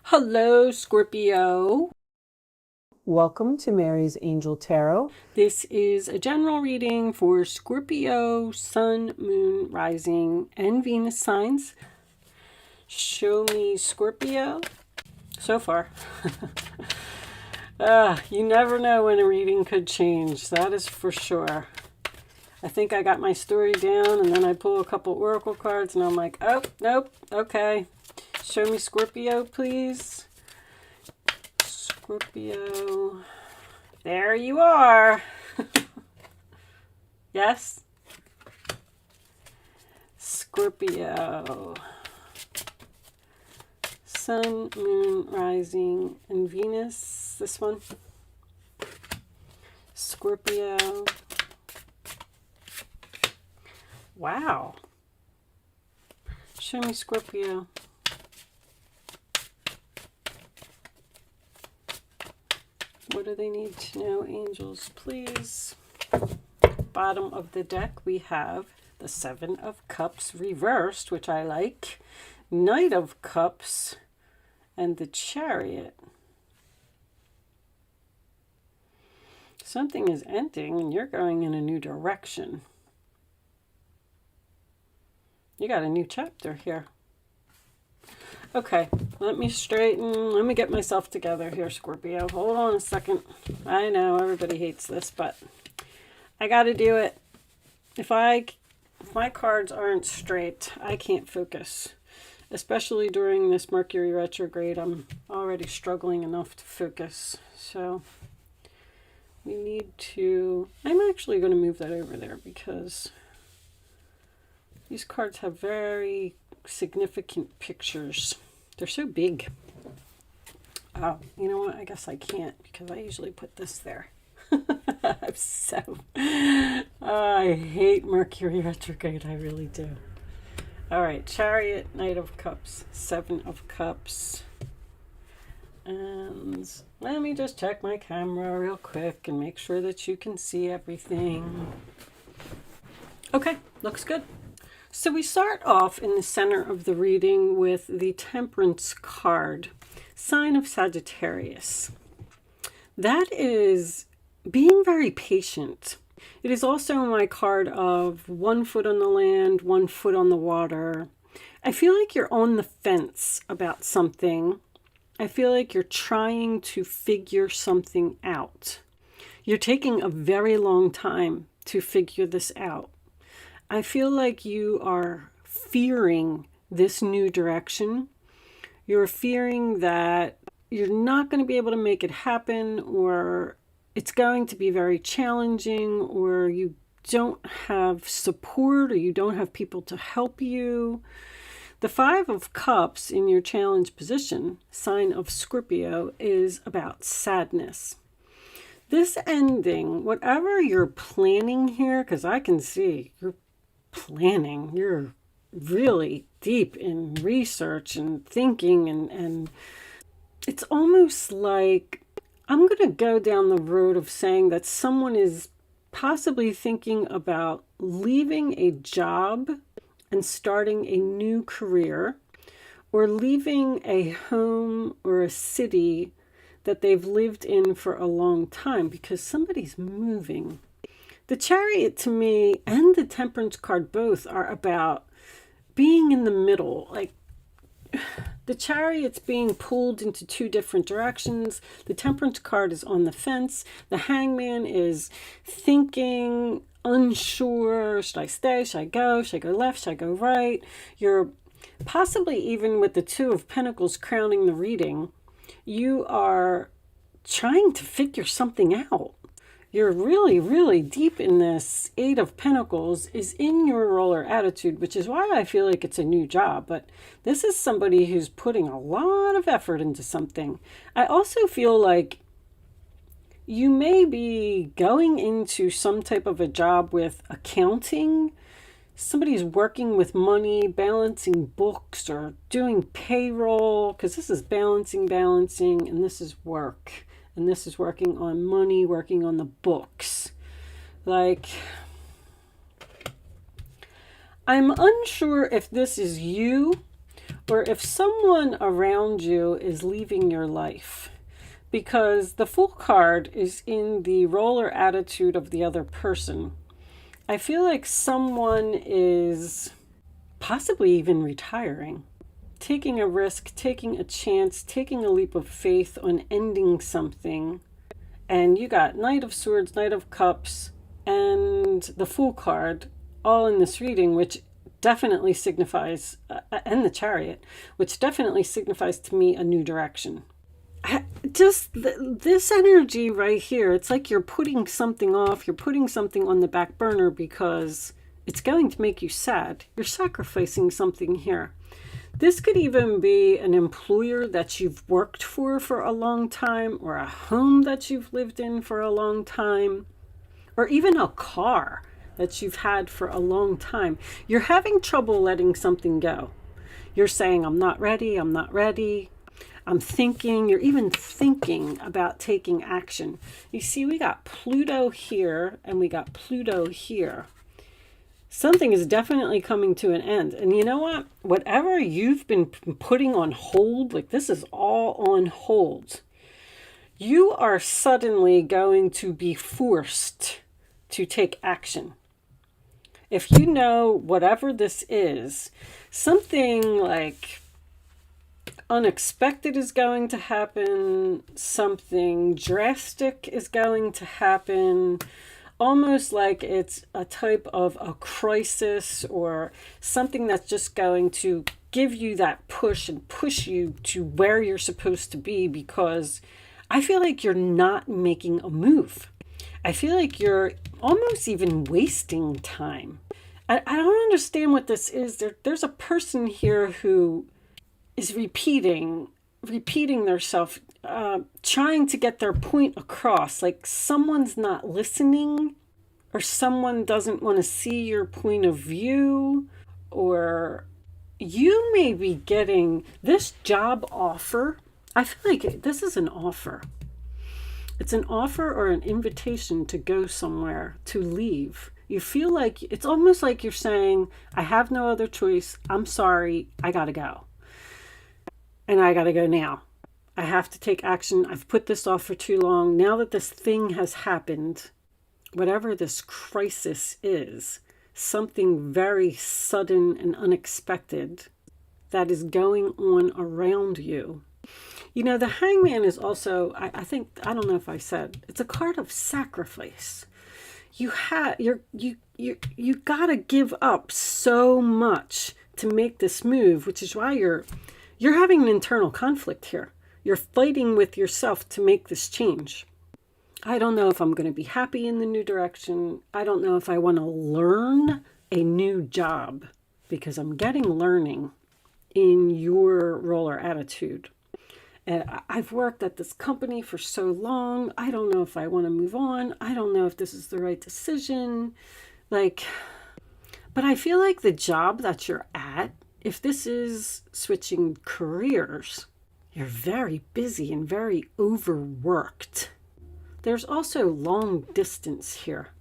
Hello, Scorpio. Welcome to Mary's Angel Tarot. This is a general reading for Scorpio, Sun, Moon, Rising, and Venus signs. Show me Scorpio. So far. You never know when a reading could change. That is for sure. I think I got my story down, and then I pull a couple oracle cards, and I'm like, oh, nope, okay. Show me Scorpio, please. Scorpio. There you are. Yes? Scorpio. Sun, Moon, Rising, and Venus. This one. Scorpio. Wow. Show me Scorpio. What do they need to know, angels, please? Bottom of the deck, we have the Seven of Cups reversed, which I like. Knight of Cups and the Chariot. Something is ending and you're going in a new direction. You got a new chapter here. Okay, let me get myself together here, Scorpio. Hold on a second. I know everybody hates this, but I got to do it. If my cards aren't straight, I can't focus. Especially during this Mercury retrograde, I'm already struggling enough to focus. So we need to... I'm actually going to move that over there because these cards have very significant pictures. They're so big. Oh, you know what? I guess I can't because I usually put this there. I hate Mercury retrograde. I really do. All right, Chariot, Knight of Cups, Seven of Cups. And let me just check my camera real quick and make sure that you can see everything. Okay, looks good. So we start off in the center of the reading with the Temperance card, sign of Sagittarius. That is being very patient. It is also my card of 1 foot on the land, 1 foot on the water. I feel like you're on the fence about something. I feel like you're trying to figure something out. You're taking a very long time to figure this out. I feel like you are fearing this new direction. You're fearing that you're not going to be able to make it happen, or it's going to be very challenging, or you don't have support, or you don't have people to help you. The Five of Cups in your challenge position, sign of Scorpio, is about sadness. This ending, whatever you're planning here, because I can see you're planning, you're really deep in research and thinking, and it's almost like I'm going to go down the road of saying that someone is possibly thinking about leaving a job and starting a new career, or leaving a home or a city that they've lived in for a long time because somebody's moving. The Chariot to me and the Temperance card both are about being in the middle. Like the Chariot's being pulled into two different directions. The Temperance card is on the fence. The Hangman is thinking, unsure. Should I stay? Should I go? Should I go left? Should I go right? You're possibly, even with the Two of Pentacles crowning the reading, you are trying to figure something out. You're really, really deep in this. Eight of Pentacles is in your roller attitude, which is why I feel like it's a new job. But this is somebody who's putting a lot of effort into something. I also feel like you may be going into some type of a job with accounting. Somebody's working with money, balancing books, or doing payroll, because this is balancing, and this is work. And this is working on money, working on the books. Like, I'm unsure if this is you or if someone around you is leaving your life. Because the Fool card is in the role or attitude of the other person. I feel like someone is possibly even retiring, taking a risk, taking a chance, taking a leap of faith on ending something. And you got Knight of Swords, Knight of Cups, and the Fool card all in this reading, which definitely signifies, and the Chariot, which definitely signifies to me a new direction. This energy right here, it's like you're putting something off, you're putting something on the back burner because it's going to make you sad. You're sacrificing something here. This could even be an employer that you've worked for a long time, or a home that you've lived in for a long time, or even a car that you've had for a long time. You're having trouble letting something go. You're saying, I'm not ready, I'm not ready. I'm thinking, you're even thinking about taking action. You see, we got Pluto here and we got Pluto here. Something is definitely coming to an end. And you know what? Whatever you've been putting on hold, like this is all on hold. You are suddenly going to be forced to take action. If you know whatever this is, something like unexpected is going to happen, something drastic is going to happen, almost like it's a type of a crisis or something that's just going to give you that push and push you to where you're supposed to be, because I feel like you're not making a move. I feel like you're almost even wasting time. I don't understand what this is. There's a person here who is repeating themselves, trying to get their point across. Like someone's not listening, or someone doesn't want to see your point of view, or you may be getting this job offer. I feel like this is an offer. It's an offer or an invitation to go somewhere, to leave. You feel like it's almost like you're saying, I have no other choice. I'm sorry. I got to go. And I got to go now. I have to take action. I've put this off for too long. Now that this thing has happened, whatever this crisis is, something very sudden and unexpected that is going on around you. You know, the Hangman is also, I think, I don't know if I said, it's a card of sacrifice. You got to give up so much to make this move, which is why you're having an internal conflict here. You're fighting with yourself to make this change. I don't know if I'm going to be happy in the new direction. I don't know if I want to learn a new job, because I'm getting learning in your role or attitude. And I've worked at this company for so long. I don't know if I want to move on. I don't know if this is the right decision. But I feel like the job that you're at, if this is switching careers, you're very busy and very overworked. There's also long distance here.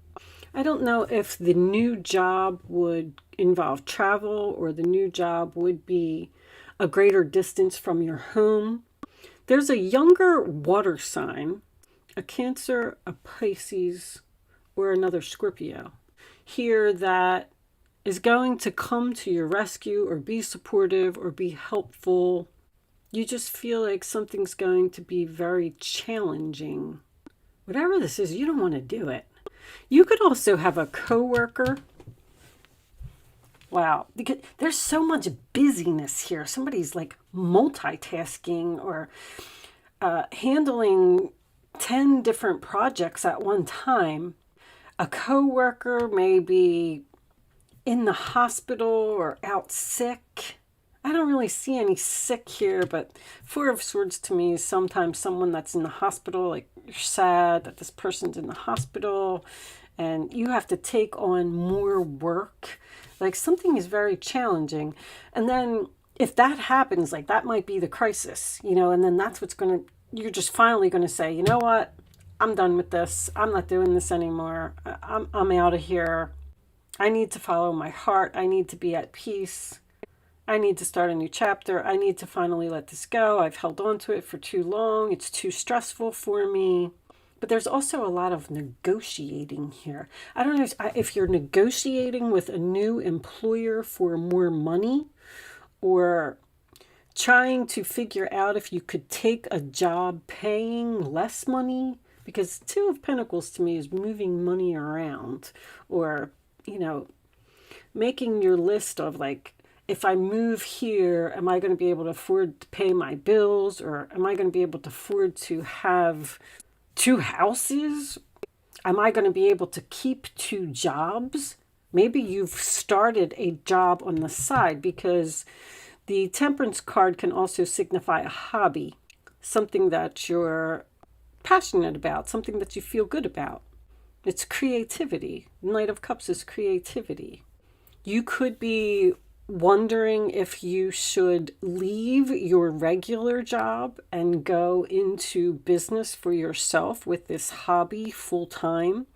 I don't know if the new job would involve travel, or the new job would be a greater distance from your home. There's a younger water sign, a Cancer, a Pisces, or another Scorpio here that is going to come to your rescue or be supportive or be helpful. You just feel like something's going to be very challenging. Whatever this is, you don't want to do it. You could also have a coworker. Wow, because there's so much busyness here. Somebody's like multitasking or handling 10 different projects at one time. A coworker may be in the hospital or out sick. I don't really see any sick here, but Four of Swords to me is sometimes someone that's in the hospital. Like you're sad that this person's in the hospital and you have to take on more work. Like something is very challenging. And then if that happens, like that might be the crisis, and then that's you're just finally going to say, you know what? I'm done with this. I'm not doing this anymore. I'm out of here. I need to follow my heart. I need to be at peace. I need to start a new chapter. I need to finally let this go. I've held on to it for too long. It's too stressful for me. But there's also a lot of negotiating here. I don't know if you're negotiating with a new employer for more money, or trying to figure out if you could take a job paying less money, because Two of Pentacles to me is moving money around, or, making your list of like, if I move here, am I going to be able to afford to pay my bills, or am I going to be able to afford to have 2 houses? Am I going to be able to keep 2 jobs? Maybe you've started a job on the side, because the Temperance card can also signify a hobby, something that you're passionate about, something that you feel good about. It's creativity. Knight of Cups is creativity. You could be wondering if you should leave your regular job and go into business for yourself with this hobby full time,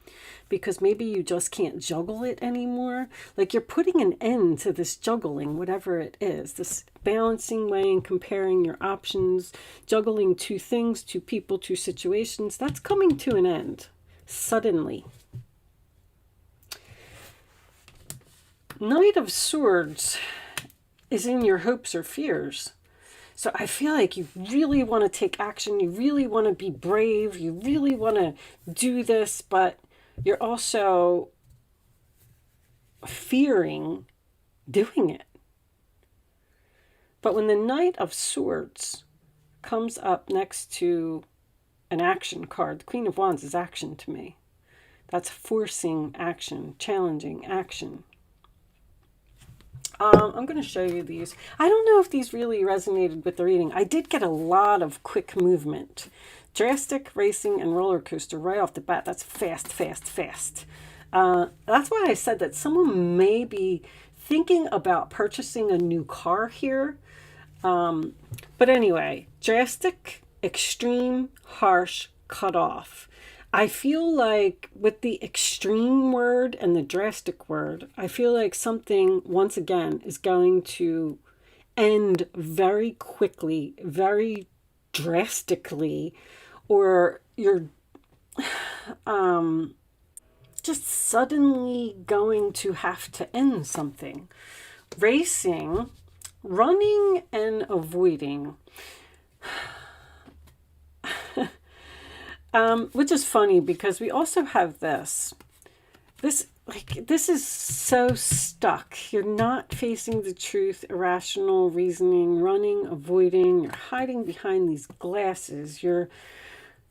because maybe you just can't juggle it anymore. Like, you're putting an end to this juggling, whatever it is, this balancing, weighing, comparing your options, juggling 2 things, 2 people, 2 situations. That's coming to an end suddenly. Knight of Swords is in your hopes or fears. So I feel like you really want to take action. You really want to be brave. You really want to do this, but you're also fearing doing it. But when the Knight of Swords comes up next to an action card, the Queen of Wands is action to me. That's forcing action, challenging action. I'm going to show you these. I don't know if these really resonated with the reading. I did get a lot of quick movement. Drastic, racing, and roller coaster right off the bat. That's fast, fast, fast. That's why I said that someone may be thinking about purchasing a new car here. But anyway, drastic, extreme, harsh, cut off. I feel like with the extreme word and the drastic word, I feel like something, once again, is going to end very quickly, very drastically, or you're just suddenly going to have to end something. Racing, running, and avoiding. Which is funny, because we also have this. This is so stuck. You're not facing the truth, irrational reasoning, running, avoiding. You're hiding behind these glasses. You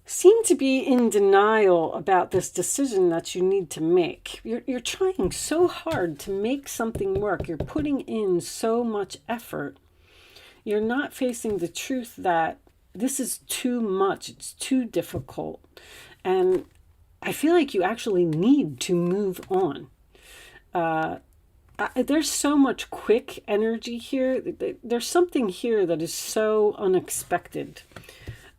seem to be in denial about this decision that you need to make. You're trying so hard to make something work. You're putting in so much effort. You're not facing the truth that this is too much. It's too difficult. And I feel like you actually need to move on. There's so much quick energy here. There's something here that is so unexpected.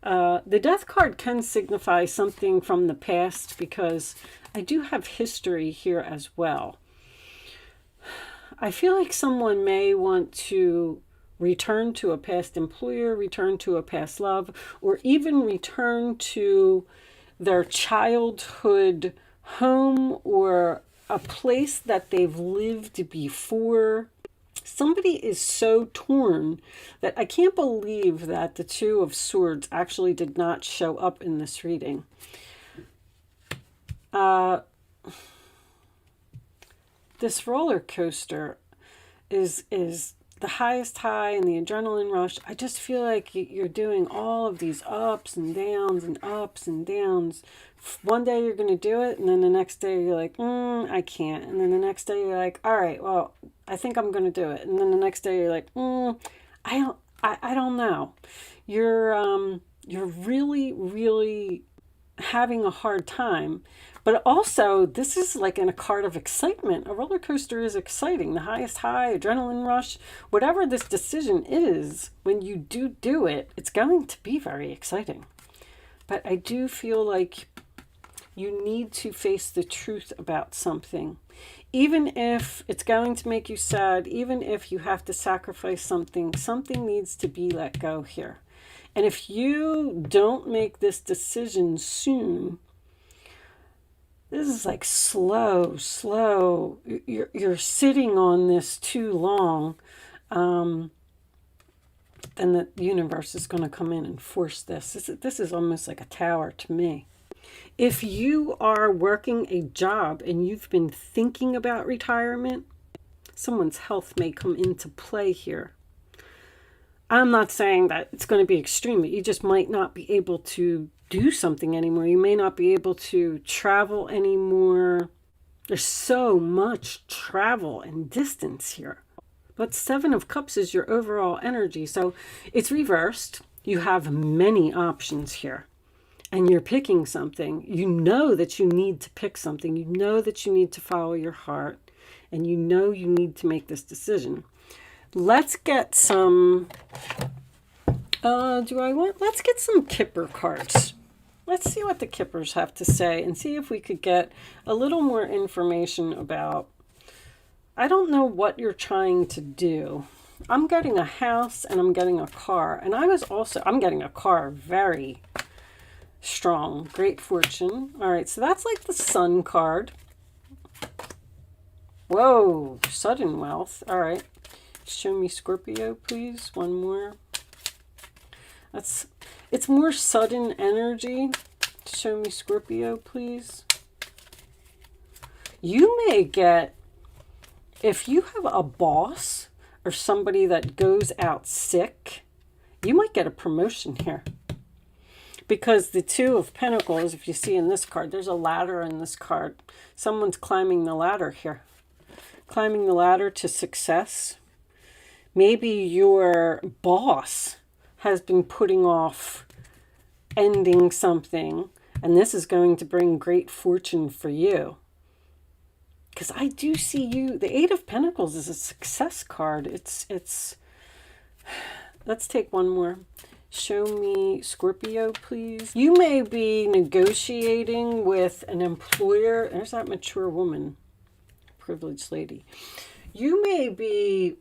The Death card can signify something from the past, because I do have history here as well. I feel like someone may want to return to a past employer, return to a past love, or even return to their childhood home or a place that they've lived before. Somebody is so torn that I can't believe that the Two of Swords actually did not show up in this reading. This roller coaster is the highest high and the adrenaline rush. I just feel like you're doing all of these ups and downs and ups and downs. One day you're going to do it, and then the next day you're like, I can't. And then the next day you're like, all right, well, I think I'm going to do it. And then the next day you're like, I don't know. You're really, really having a hard time. But also, this is like in a card of excitement. A roller coaster is exciting. The highest high, adrenaline rush, whatever this decision is, when you do it, it's going to be very exciting. But I do feel like you need to face the truth about something. Even if it's going to make you sad, even if you have to sacrifice something, something needs to be let go here. And if you don't make this decision soon, this is like slow. You're sitting on this too long. Then the universe is going to come in and force this. This is almost like a tower to me. If you are working a job and you've been thinking about retirement, someone's health may come into play here. I'm not saying that it's going to be extreme, but you just might not be able to do something anymore. You may not be able to travel anymore. There's so much travel and distance here. But Seven of Cups is your overall energy. So it's reversed. You have many options here. And you're picking something. You know that you need to pick something. You know that you need to follow your heart. And you know you need to make this decision. Let's get some... Let's get some Kipper cards. Let's see what the Kippers have to say and see if we could get a little more information about... I don't know what you're trying to do. I'm getting a house and I'm getting a car. And I'm getting a car, very strong. Great fortune. All right, so that's like the Sun card. Whoa, sudden wealth. All right. Show me Scorpio, please. One more. It's more sudden energy. Show me Scorpio, please. You may get, if you have a boss or somebody that goes out sick, you might get a promotion here. Because the Two of Pentacles, if you see in this card, there's a ladder in this card. Someone's climbing the ladder here. Climbing the ladder to success. Maybe your boss has been putting off ending something, and this is going to bring great fortune for you. Because I do see you, the Eight of Pentacles is a success card. It's let's take one more. Show me Scorpio, please. You may be negotiating with an employer. There's that mature woman, privileged lady. You may be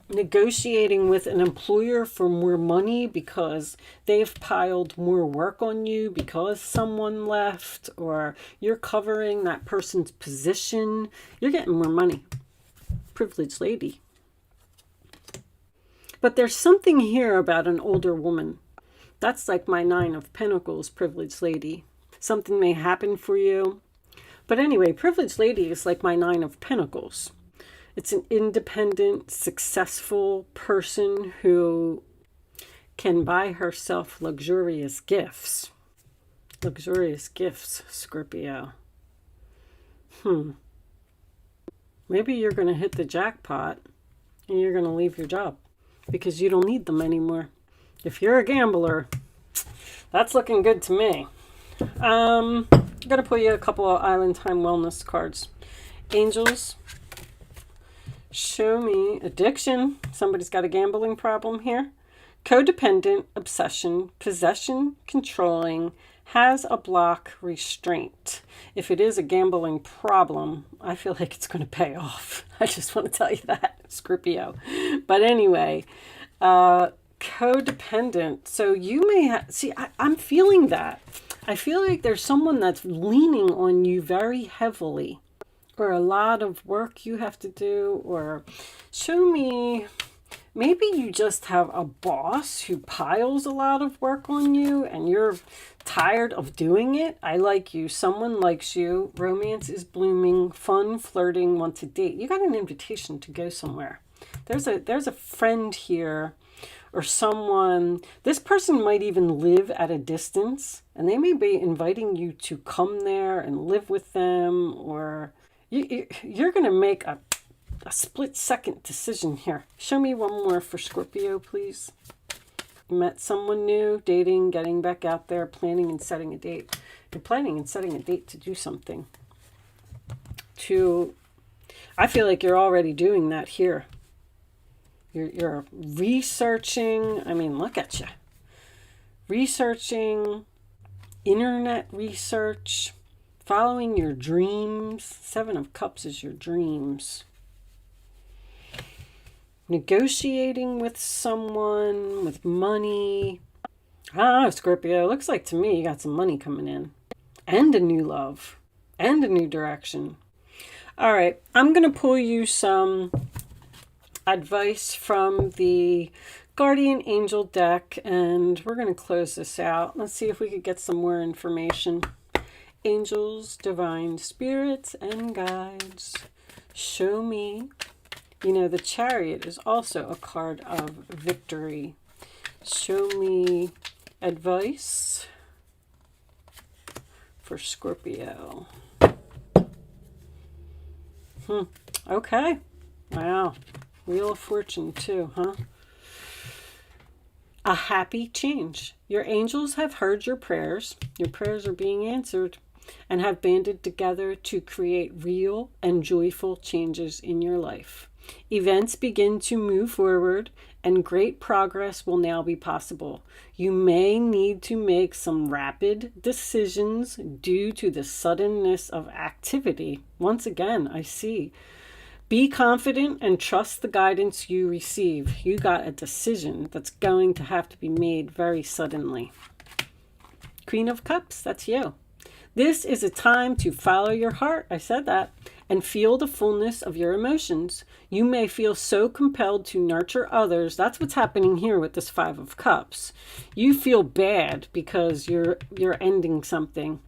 negotiating with an employer for more money because they've piled more work on you because someone left, or you're covering that person's position. You're getting more money. Privileged lady. But there's something here about an older woman. That's like my Nine of Pentacles, privileged lady. Something may happen for you. But anyway, privileged lady is like my Nine of Pentacles. It's an independent, successful person who can buy herself luxurious gifts. Luxurious gifts, Scorpio. Maybe you're going to hit the jackpot and you're going to leave your job because you don't need them anymore. If you're a gambler, that's looking good to me. I'm going to pull you a couple of Island Time Wellness cards. Angels. Show me addiction. Somebody's got a gambling problem here. Codependent, obsession, possession, controlling, has a block, restraint. If it is a gambling problem, I feel like it's going to pay off. I just want to tell you that, Scorpio. But anyway, codependent. So you may have, see, I'm feeling that. I feel like there's someone that's leaning on you very heavily. Or a lot of work you have to do, or show me, maybe you just have a boss who piles a lot of work on you and you're tired of doing it. I like you. Someone likes you. Romance is blooming. Fun, flirting, want to date. You got an invitation to go somewhere. There's a friend here or someone. This person might even live at a distance and they may be inviting you to come there and live with them, or... You're going to make a split-second decision here. Show me one more for Scorpio, please. You met someone new, dating, getting back out there, planning and setting a date. You're planning and setting a date to do something. I feel like you're already doing that here. You're researching. I mean, look at you. Researching, internet research, Following your dreams. Seven of Cups is your dreams. Negotiating with someone, with money. I don't know, Scorpio. Looks like to me you got some money coming in. And a new love. And a new direction. All right, I'm going to pull you some advice from the Guardian Angel deck, and we're going to close this out. Let's see if we could get some more information. Angels, divine spirits, and guides, show me. You know, the Chariot is also a card of victory. Show me advice for Scorpio. Okay. Wow. Wheel of Fortune too, huh? A happy change. Your angels have heard your prayers. Your prayers are being answered and have banded together to create real and joyful changes in your life. Events begin to move forward and great progress will now be possible. You may need to make some rapid decisions due to the suddenness of activity. Once again, I see. Be confident and trust the guidance you receive. You got a decision that's going to have to be made very suddenly. Queen of Cups, that's you. This is a time to follow your heart, I said that, and feel the fullness of your emotions. You may feel so compelled to nurture others. That's what's happening here with this Five of Cups. You feel bad because you're ending something,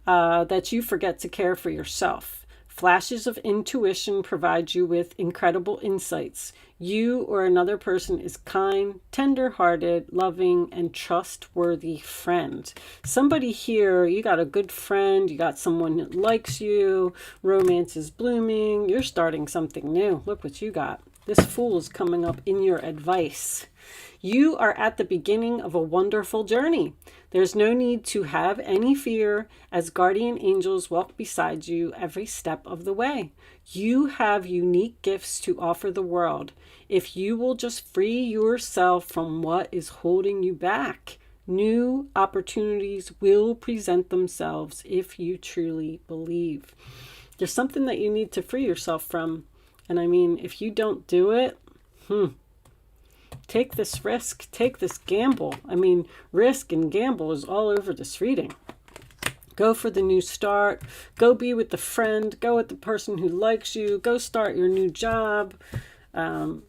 that you forget to care for yourself. Flashes of intuition provide you with incredible insights. You or another person is kind, tender-hearted, loving, and trustworthy friend. Somebody here, you got a good friend, you got someone that likes you, romance is blooming, you're starting something new. Look what you got. This Fool is coming up in your advice. You are at the beginning of a wonderful journey. There's no need to have any fear as guardian angels walk beside you every step of the way. You have unique gifts to offer the world. If you will just free yourself from what is holding you back, new opportunities will present themselves if you truly believe. There's something that you need to free yourself from. And I mean, if you don't do it, take this risk, take this gamble. I mean, risk and gamble is all over this reading. Go for the new start. Go be with the friend. Go with the person who likes you. Go start your new job.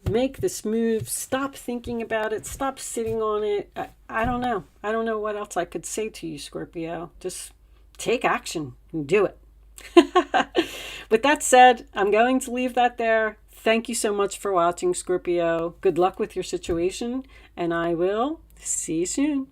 Make this move. Stop thinking about it. Stop sitting on it. I don't know. I don't know what else I could say to you, Scorpio. Just take action and do it. With that said, I'm going to leave that there. Thank you so much for watching, Scorpio. Good luck with your situation, and I will see you soon.